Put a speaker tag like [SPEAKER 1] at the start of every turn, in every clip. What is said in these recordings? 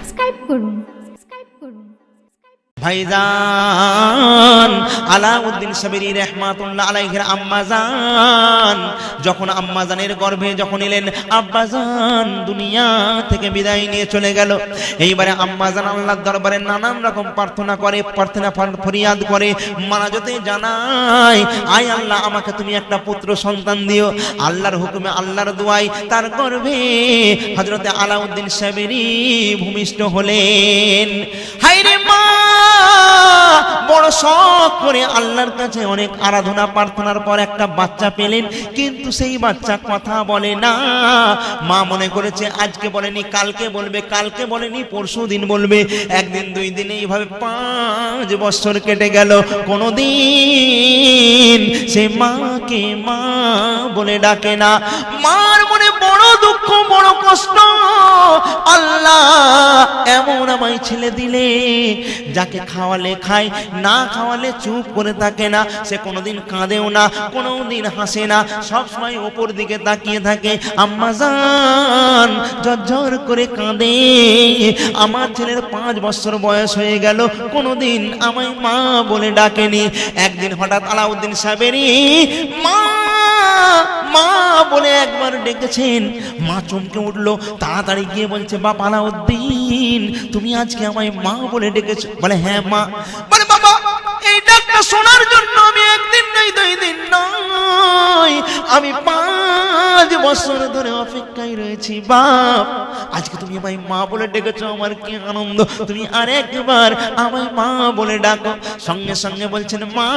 [SPEAKER 1] Subscribe করুন।
[SPEAKER 2] ভাইজান আলাউদ্দিন সাবিরি রাহমাতুল্লাহ আলাইহির আম্মাজান যখন আম্মাজানের গর্ভে যখন এলেন, আব্বাজান দুনিয়া থেকে বিদায় নিয়ে চলে গেল। এইবারে আম্মাজান আল্লাহর দরবারে নানান রকম প্রার্থনা করে, ফরিয়াদ করে, মানাজতে জানায়, আয় আল্লাহ আমাকে তুমি একটা পুত্র সন্তান দিও। আল্লাহর হুকুমে, আল্লাহর দোয়ায় তার গর্ভে হযরতে আলাউদ্দিন সাবিরি ভূমিষ্ঠ হলেন। হায়রে মা, বড় শখ করে আল্লাহর কাছে অনেক আরাধনা প্রার্থনার পর একটা বাচ্চা পেলেন, কিন্তু সেই বাচ্চা কথা বলে না। মা মনে করেছে আজকে বলেনি কালকে বলবে, কালকে বলেনি পরশু দিন বলবে, একদিন দুই দিন এইভাবে 5 বছর কেটে গেল। কোনদিন সে মাকে মা বলে ডাকে না। মার মনে বড় দুঃখ, বড় কষ্ট, আল্লাহ এমন আমায় ছেলে দিলে, যাকে খাওয়ালে খায়, না খাওয়ালে চুপ করে থাকে না, সে কোনোদিন কাঁদেও না, কোনোদিন হাসে না, সব সময় উপর দিকে তাকিয়ে থাকে। আম্মাজান ঝরঝর করে কাঁদে, আমার ছেলের 5 বছর বয়স হয়ে গেল, কোনোদিন আমায় মা বলে ডাকেনি। একদিন হঠাৎ আলাউদ্দিন সাবিরি মা মা বলে একবার ডেকেছেন। মা চমকে উঠলো, তাড়াতাড়ি গিয়ে বলছে, বাপ আলাউদ্দিন তুমি আজকে আমায় মা বলে ডেকেছো? বলে হ্যাঁ মা। বলে বাবা, এই ডাকটা শোনার জন্য আমি একদিন নয়, 2 দিন নয়, আমি 5 বছর ধরে অপেক্ষায় রয়েছি। বাপ আজকে তুমি আমায় মা বলে ডেকেছো, আমার কি আনন্দ। তুমি আরেকবার আমায় মা বলে ডাকো। সঙ্গে সঙ্গে বলছেন মা।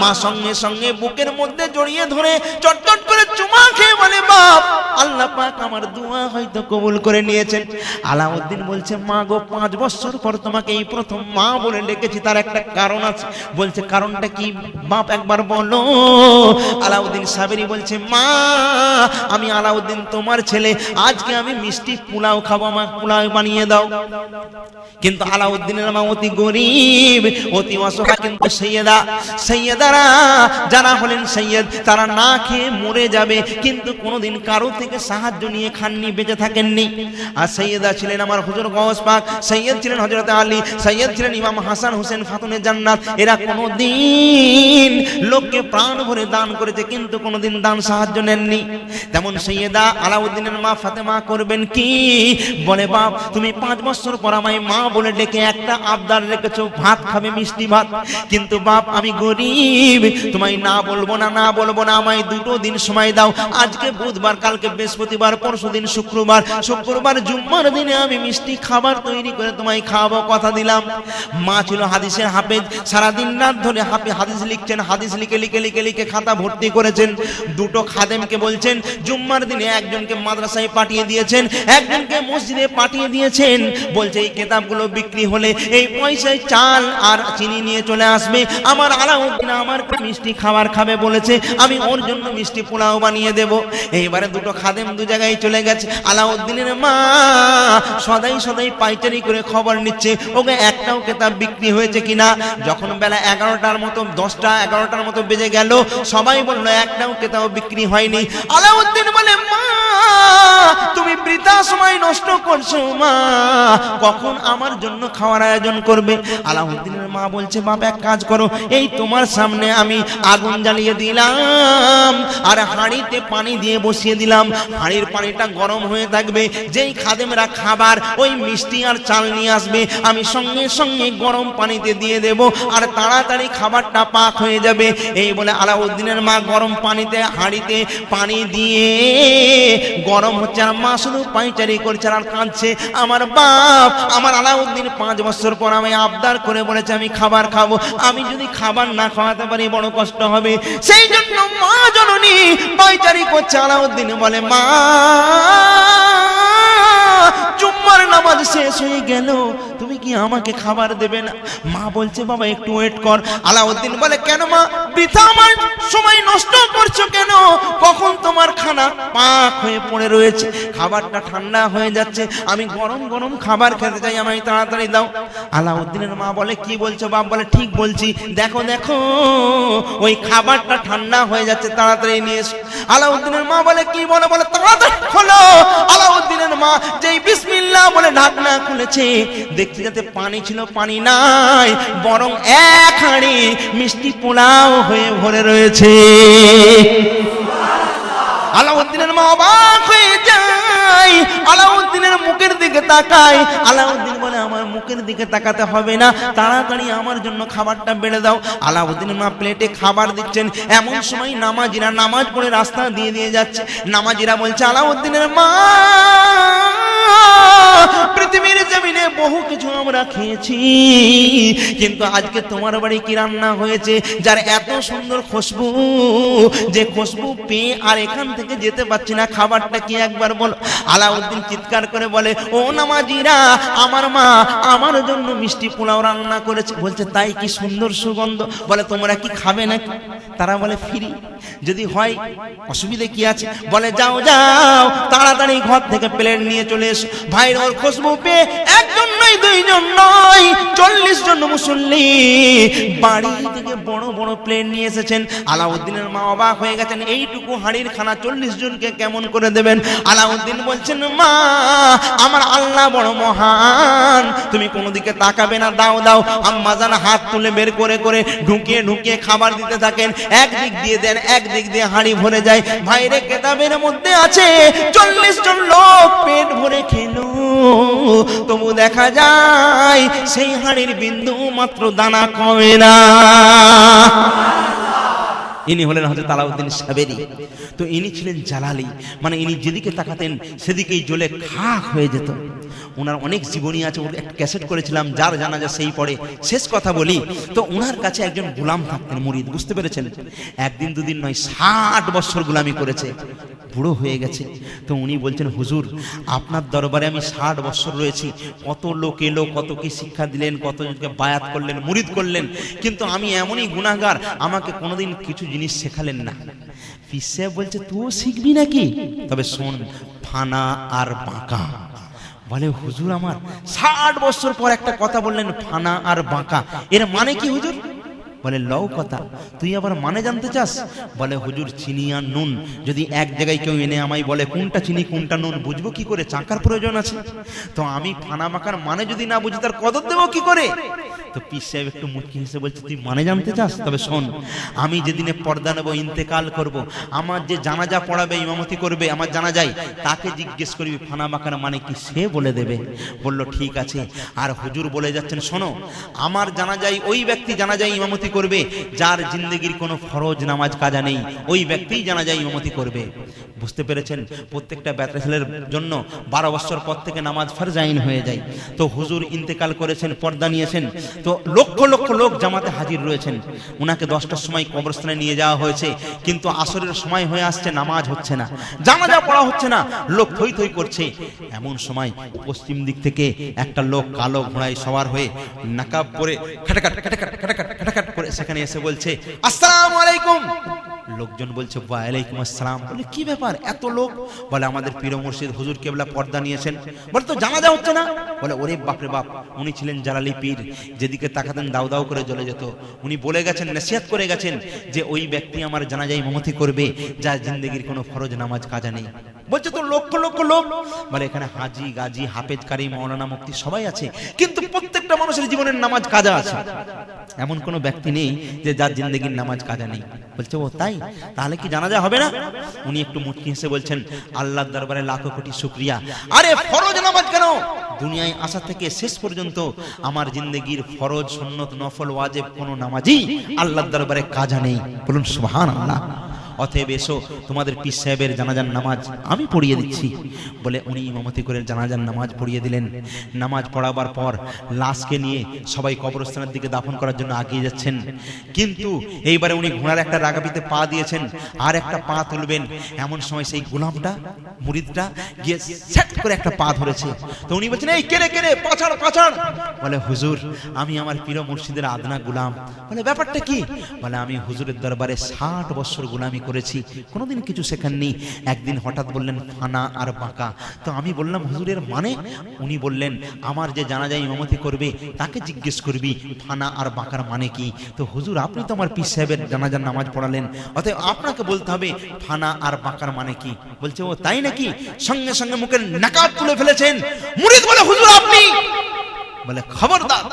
[SPEAKER 2] মা সঙ্গে সঙ্গে বুকের মধ্যে জড়িয়ে ধরে চটচট করে চুমা খেয়ে বলে, বাপ আল্লাহ পাক আমার দোয়া হয়তো কবুল করে নিয়েছেন। আলাউদ্দিন বলছে, মা গো, 5 বছর পর তোমাকে এই প্রথম মা বলে ডেকেছি, তার একটা কারণ আছে। বলছে কারণটা কি বাপ একবার বলো। আলাউদ্দিন সাবিরি বলছে, মা আমি আলাউদ্দিন তোমার ছেলে, আজকে আমি মিষ্টি পোলাও খাবো, আমার পোলাও বানিয়ে দাও। কিন্তু আলাউদ্দিনের মা অতি গরিব, অতি অসহায়। কিন্তু সৈয়দারা যারা হলেন সৈয়দ, তারা না খেয়ে মরে যাবে, কিন্তু কোনোদিন কারো থেকে সাহায্য নিয়ে খাননি, বেঁচে থাকেননি। আর সৈয়দা ছিলেন আমার হুজুর গওস পাক, সৈয়দ ছিলেন হযরত আলী, সৈয়দ ছিলেন ইমাম হাসান হোসেন ফাতুনে জান্নাত। এরা কোনোদিন লোককে প্রাণ ভরে দান করেছে, কিন্তু কোনোদিন দান সাহায্য নেননি। তেমন সৈয়দা আলাউদ্দিনের মা ফাতেমা করবেন কি? বলে, বাপ তুমি 5 বছর পর আমায় মা বলে ডেকে একটা আবদার রেখেছো, ভাত খাবে, মিষ্টি ভাত। কিন্তু বাপ আমি গরিব, তোমায় না বলবো না, না বলবো না, আমায় 2 দিন সময় দাও। আজকে বুধবার, কালকে বৃহস্পতিবার, পরশু দিন শুক্রবার, শুক্রবার জুম্মার দিনে আমি মিষ্টি খাবার তৈরি করে তোমায় খাওয়াবো, কথা দিলাম। মা ছিল হাদিসের হাফেজ, সারাদিন রাত ধরে হাদিস লিখছেন, হাদিস লিখে লিখে লিখে লিখে খাতা ভর্তি করেছেন। 2 খাদেমকে বলছেন জুম্মার দিনে একজনকে মাদ্রাসায় পাঠিয়ে দিয়েছেন, একজনকে মসজিদে পাঠিয়ে দিয়েছেন। বলছে এই কিতাবগুলো বিক্রি হলে এই পয়সায় চাল আর চিনি নিয়ে চলে আসবে। আমার আলাউদ্দিন আমার মিষ্টি খাবার খাবে বলেছে, আমি ওর জন্য মিষ্টি পোলাও বানিয়ে দেব। এইবারে 2 খাদেম 2 জায়গায় চলে গেছে। আলাউদ্দিনের মা সদাই সদাই পাইচারি করে খবর নিচ্ছে, ওকে একটাও কিতাব বিক্রি হয়েছে কিনা। যখন বেলা 11টার মতো, 10টা 11টার মতো বেজে গেল, সবাই বললো একটাও কিতাব বিক্রি হয়নি। আলাউদ্দিন বলে, মা তুমি বৃথা সময় নষ্ট করছো, মা কখন আমার জন্য খাওয়ার আয়োজন করবে? আলাউদ্দিনের মা বলছে, বাবা এক কাজ করো, এই তোমার সামনে আমি আগুন জ্বালিয়ে দিলাম, আর হাঁড়িতে পানি দিয়ে বসিয়ে দিলাম। হাঁড়ির পানিটা গরম হয়ে থাকবে, যেই খাদেমরা খাবার ওই মিষ্টি আর চাল নিয়ে আসবে, আমি সঙ্গে সঙ্গে গরম পানিতে দিয়ে দেব, আর তাড়াতাড়ি খাবারটা পাক হয়ে যাবে। এই বলে আলাউদ্দিনের মা গরম পানিতে, হাঁড়িতে পানি দিয়ে গরম হচ্ছে, আর মা শুধু পাইচারি করছে আর কাঁদছে। আমার বাপ, আমার আলাউদ্দিন 5 বছর পর আমি আবদার করে বলেছে আমি খাবার খাবো, আমি যদি খাবার না খাওয়াতে পারি বড় কষ্ট হবে। সেই জন্য মা জননী পাইচারি করছে। আলাউদ্দিন বলে, মা জুম্মার নামাজ শেষ হয়ে গেল, তুমি কি আমাকে খাবার দেবে না? মা বলছে, বাবা একটু ওয়েট কর। আলাউদ্দিন বলে, কেন মা, বৃথা আমার সময় নষ্ট করছো কেন? কখন তোমার খানা পাক হয়ে পড়ে রয়েছে, খাবারটা ঠান্ডা হয়ে যাচ্ছে, আমি গরম গরম খাবার খেতে চাই, আমায় তাড়াতাড়ি দাও। আলাউদ্দিনের মা বলে, কি বলছো? বাপ বলে, ঠিক বলছি, দেখো দেখো ওই খাবারটা ঠান্ডা হয়ে যাচ্ছে, তাড়াতাড়ি নিয়ে এসো। আলাউদ্দিনের মা বলে, কি বলে? বলে তাড়াতাড়ি খোলো। আলাউদ্দিনের মা যেই বিসমিল্লাহ বলে ঢাকনা খুলেছে, দেখতে যাতে পানি ছিল পানি নাই, বরং এক হাঁড়ি মিষ্টি পোলাও হয়ে ভরে রয়েছে। আলাউদ্দিনের মা অবাক হয়ে যায়, আলাউদ্দিনের মুখের দিকে তাকায়। আলাউদ্দিন বলে, আমার মুখের দিকে তাকাতে হবে না, তাড়াতাড়ি আমার জন্য খাবারটা বেড়ে দাও। আলাউদ্দিনের মা প্লেটে খাবার দিচ্ছেন, এমন সময় নামাজিরা নামাজ পড়ে রাস্তা দিয়ে দিয়ে যাচ্ছে। নামাজিরা বলছে, আলাউদ্দিনের মা, পৃথিবীর জমিনে বহু কিছু আমরা খেয়েছি, কিন্তু আজকে তোমার বাড়ি কি রান্না হয়েছে যার এত সুন্দর খুশবু, যে খুশবু পেয়ে আর এখান থেকে যেতে পারছি না, খাবারটা কি একবার বলো। আলাউদ্দিন চিৎকার করে বলে, ও নামাজিরা, আমার মা আমার জন্য মিষ্টি পোলাও রান্না করেছে। বলছে, তাই? কি সুন্দর সুগন্ধ। বলে, তোমরা কি খাবে নাকি? তারা বলে, ফ্রি, যদি হয় অসুবিধে কি আছে। বলে, যাও যাও, তাড়াতাড়ি ঘর থেকে প্লেট নিয়ে চলে এসো। ভাইর ওর খুশবু পেয়ে একজন নয়, দুইজন নয়, 40 জন মুসল্লি বাড়ি থেকে বড় বড় প্লেট নিয়ে এসেছেন। আলাউদ্দিনের মা অবাক হয়ে গেছেন, এইটুকু হাঁড়ির খানা 40 জনকে কেমন করে দেবেন। আলাউদ্দিন বলছেন, মা, আমার আল্লাহ বড় মহান, তুমি কোনো দিকে তাকাবে না, দাও দাও। আম্মাজান হাত তুলে বের করে করে ঢুকিয়ে ঢুকিয়ে খাবার দিতে থাকেন, একদিক দিয়ে দেন, একদিক দিয়ে হাঁড়ি ভরে যায়। ভাইরে, কেতাবের মধ্যে আছে 40 জন লোক পেট ভরে খেলো, তবু দেখা যায় সেই হাঁড়ির বিন্দু মাত্র দানা কমে না। ইনি হলেন হযরত আলাউদ্দিন সাবেরি। তো ইনি ছিলেন জালালি, মানে ইনি যেদিকে তাকাতেন সেদিকেই জ্বলে খাক হয়ে যেত। ওনার অনেক জীবনী আছে, ওর একটা ক্যাসেট করেছিলাম, যার জানাজা সেই পড়ে। শেষ কথা বলি, তো ওনার কাছে একজন গোলাম থাকতেন, মুরিদ, বুঝতে পেরেছেন? একদিন দুদিন নয়, 60 বছর গোলামি করেছে, বুড়ো হয়ে গেছে। তো উনি বলছেন, হুজুর, আপনার দরবারে আমি 60 বছর রয়েছি, কত লোক এলো, কত কি শিক্ষা দিলেন, কতজনকে বায়াত করলেন, মুরিদ করলেন, কিন্তু আমি এমনই গুনাহগার, আমাকে কোনোদিন কিছু জিনিস শেখালেন না। পীর সাহেব বলছে, তুইও শিখবি নাকি? তবে শোন, ফানা আর বাঁকা। বলে, হুজুর, আমার 60 বছর পর একটা কথা বললেন, ফানা আর বাঁকা, এর মানে কি হুজুর? বলে, লও কথা, তুই আবার মানে জানতে চাস? বলে, হুজুর, চিনি আর নুন যদি এক জায়গায় কেউ এনে আমায় বলে কোনটা চিনি কোনটা নুন, বুঝবো কি করে? চাকার প্রয়োজন আছে। তো আমি ফানা বাঁকার মানে যদি না বুঝি, তার কদর দেবো কি করে? তো পীর সাহেব একটু মুচকি হেসে বলছে, তুই মানে জানতে চাস? তবে শোন, আমি যেদিনে পর্দা নেবো, ইন্তেকাল করব, আমার যে জানাজা পড়াবে, ইমামতি করবে আমার জানাজায়, তাকে জিজ্ঞেস করবি ফানা বাঁকার মানে কি, সে বলে দেবে। বলল, ঠিক আছে। আর হুজুর বলে যাচ্ছেন, শোনো, আমার জানাজায় ওই ব্যক্তি জানাজায় ইমামতি করবে যার জিন্দেগির কোনো ফরজ নামাজ কাজা নেই, ওই ব্যক্তিই জানাজায় ইমামতি করবে। বুঝতে পেরেছেন? প্রত্যেকটা বেটা ছেলের জন্য 12 বছর পর থেকে নামাজ ফরজ আইন হয়ে যায়। তো হুজুর ইন্তেকাল করেছেন, পর্দা নিয়েছেন, তো লক্ষ লক্ষ লোক জামাতে হাজির রয়েছেন। উনাকে 10টার সময় কবরস্থানে নিয়ে যাওয়া হয়েছে, কিন্তু আসরের সময় হয়ে আসছে, নামাজ হচ্ছে না, জানাজা পড়া হচ্ছে না, লোক থই থই করছে। এমন সময় পশ্চিম দিক থেকে একটা লোক কালো ঘোড়ায় সওয়ার হয়ে, নাকাব পরে, খাটাখাট খাটাখাট খাটাখাট খাটাখাট করে সেখানে এসে বলছে, আসসালামু আলাইকুম। লোকজন বলছে, ওয়ালাইকুম আসসালাম। বলে, কি ব্যাপার এত লোক? বলে, আমাদের পীর মুর্শিদ হুজুর কেবলা পর্দা নিয়েছেন। বলে, তো জানাজা হচ্ছে না? বলে, ওরে বাপরে বাপ, উনি ছিলেন জালালি পীর, যেদিকে তাকাতেন দাউ দাউ করে জ্বলে যেত। উনি বলে গেছেন, নসিহত করে গেছেন যে ওই ব্যক্তি আমার জানাজায় ইমামতি করবে যার জিন্দেগির কোনো ফরজ নামাজ কাজা নেই। বলছে, তো লক্ষ লক্ষ লোক। বলে, এখানে হাজি, গাজী, হাফেজ, কারি, মাওলানা, মুফতি সবাই আছে, কিন্তু প্রত্যেকটা মানুষের জীবনের নামাজ কাজা আছে, এমন কোনো ব্যক্তি নেই যে যার জিন্দেগির নামাজ কাজা নেই। বলছে, ও তাই? তাহলে কি জানাজা হবে না? উনি একটু মুচকি হেসে বলছেন, আল্লাহর দরবারে লাখো কোটি শুকরিয়া। আরে ফরজ নামাজ কেন, দুনিয়ায় আসা থেকে শেষ পর্যন্ত আমার জিন্দেগির ফরজ, সুন্নত, নফল, ওয়াজিব কোনো নামাজই আল্লাহর দরবারে কাজা নেই। বলুন সুবহানাল্লাহ। অতএব এসো, তোমাদের পীর সাহেবের জানাজার নামাজ আমি পড়িয়ে দিচ্ছি। বলে উনি ইমামতি করে জানাজার নামাজ পড়িয়ে দিলেন। নামাজ পড়াবার পর লাশকে নিয়ে সবাই কবরস্থানের দিকে দাফন করার জন্য এগিয়ে যাচ্ছেন, কিন্তু এইবারে উনি ঘোড়ার একটা রাগাপিতে পা দিয়েছেন, আর একটা পা তুলবেন, এমন সময় সেই গোলামটা, মুরিদটা গিয়ে সেট করে একটা পা ধরেছে। তো উনি বলছেন, এই কেড়ে কেড়ে পাছাড় পাছাড়। বলে, হুজুর, আমি আমার পীর মুর্শিদের আদনা গোলাম। বলে, ব্যাপারটা কি? বলে, আমি হুজুরের দরবারে 60 বছর গোলামি করেছি, কোনোদিন কিছু শেখাননি। একদিন হঠাৎ বললেন ফানা আর বাঁকা। তো আমি বললাম, হুজুরের মানে? উনি বললেন, আমার যে জানাজায় ইমামতি করবে তাকে জিজ্ঞেস করবি ফানা আর বাঁকার মানে কি। তো হুজুর, আপনি তো আমার পীর সাহেবের জানাজার নামাজ পড়ালেন, অতএব আপনাকে বলতে হবে ফানা আর বাঁকার মানে কি। বলছে, ও তাই নাকি? সঙ্গে সঙ্গে মুখের নাকাব তুলে ফেলেছেন। মুরিদ বলে, হুজুর বলে খবরদার,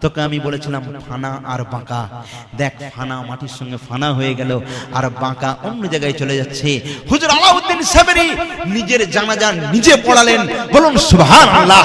[SPEAKER 2] তোকে আমি বলেছিলাম ফানা আর বাঁকা, দেখ ফানা মাটির সঙ্গে ফানা হয়ে গেল আর বাঁকা অন্য জায়গায় চলে যাচ্ছে। হুজুর আলাউদ্দিন সাবরি নিজের জানাজা নিজে পড়ালেন, বলুন সুবহানাল্লাহ।